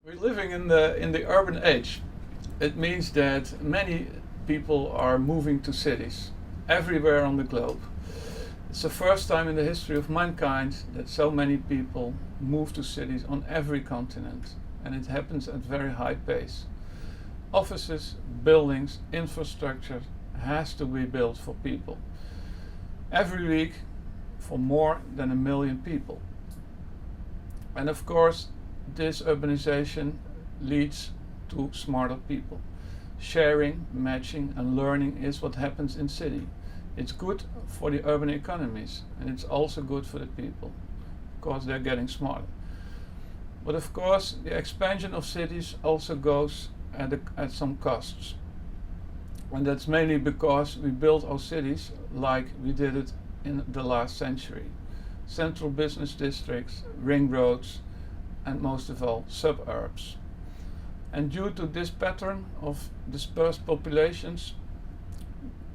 We're living in the urban age. It means that many people are moving to cities everywhere on the globe. It's the first time in the history of mankind that so many people move to cities on every continent, and it happens at very high pace. Offices, buildings, infrastructure has to be built for people. Every week for more than 1 million people. And of course, this urbanization leads to smarter people. Sharing, matching and learning is what happens in city. It's good for the urban economies and it's also good for the people because they're getting smarter. But of course, the expansion of cities also goes at some costs. And that's mainly because we built our cities like we did it in the last century. Central business districts, ring roads, and most of all suburbs. And due to this pattern of dispersed populations,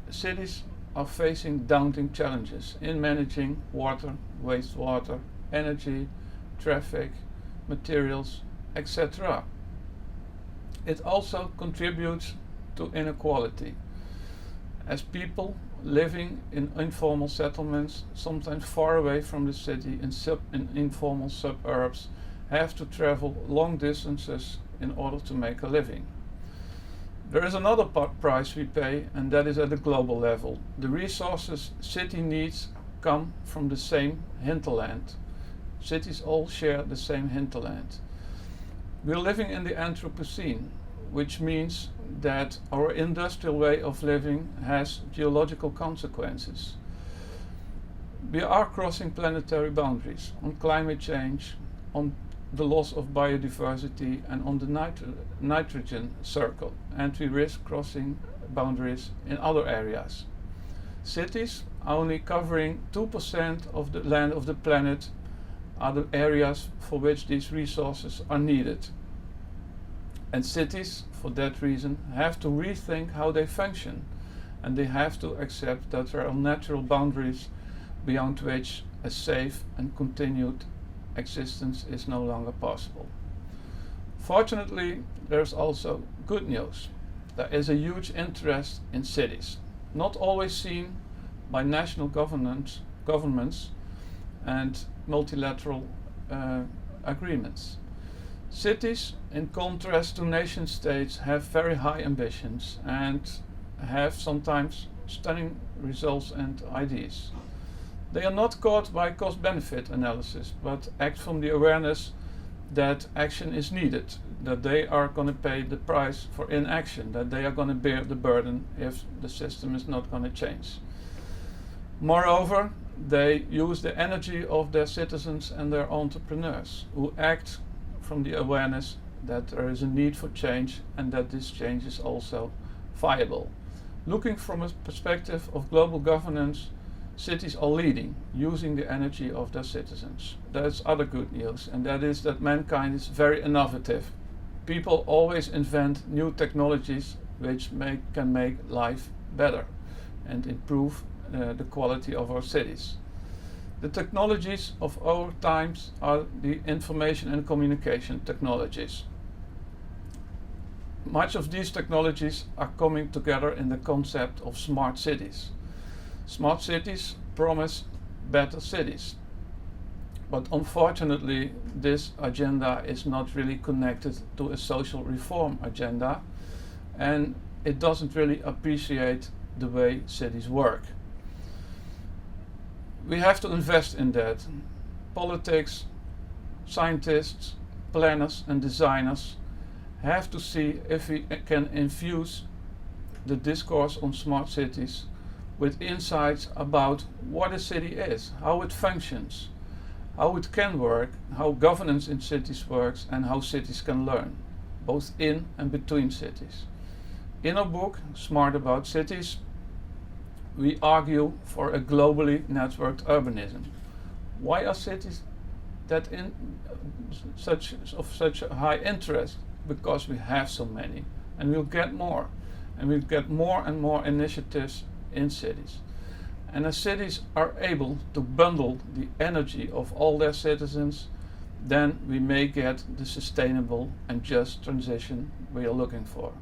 cities are facing daunting challenges in managing water, wastewater, energy, traffic, materials, etc. It also contributes to inequality, as people living in informal settlements, sometimes far away from the city in informal suburbs, have to travel long distances in order to make a living. There is another price we pay, and that is at a global level. The resources city needs come from the same hinterland. Cities all share the same hinterland. We're living in the Anthropocene, which means that our industrial way of living has geological consequences. We are crossing planetary boundaries on climate change, on the loss of biodiversity and on the nitrogen circle, and we risk crossing boundaries in other areas. Cities, only covering 2% of the land of the planet, are the areas for which these resources are needed. And cities, for that reason, have to rethink how they function, and they have to accept that there are natural boundaries beyond which a safe and continued existence is no longer possible. Fortunately, there's also good news. There is a huge interest in cities, not always seen by national governments and multilateral agreements. Cities, in contrast to nation states, have very high ambitions and have sometimes stunning results and ideas. They are not caught by cost-benefit analysis, but act from the awareness that action is needed, that they are going to pay the price for inaction, that they are going to bear the burden if the system is not going to change. Moreover, they use the energy of their citizens and their entrepreneurs, who act from the awareness that there is a need for change and that this change is also viable. Looking from a perspective of global governance, cities are leading, using the energy of their citizens. That's other good news, and that is that mankind is very innovative. People always invent new technologies which can make life better and improve the quality of our cities. The technologies of our times are the information and communication technologies. Much of these technologies are coming together in the concept of smart cities. Smart cities promise better cities. But unfortunately, this agenda is not really connected to a social reform agenda, and it doesn't really appreciate the way cities work. We have to invest in that. Politics, scientists, planners and designers have to see if we can infuse the discourse on smart cities with insights about what a city is, how it functions, how it can work, how governance in cities works, and how cities can learn, both in and between cities. In our book, Smart About Cities, we argue for a globally networked urbanism. Why are cities of such a high interest? Because we have so many, and we'll get more. And we'll get more and more initiatives in cities. And as cities are able to bundle the energy of all their citizens, then we may get the sustainable and just transition we are looking for.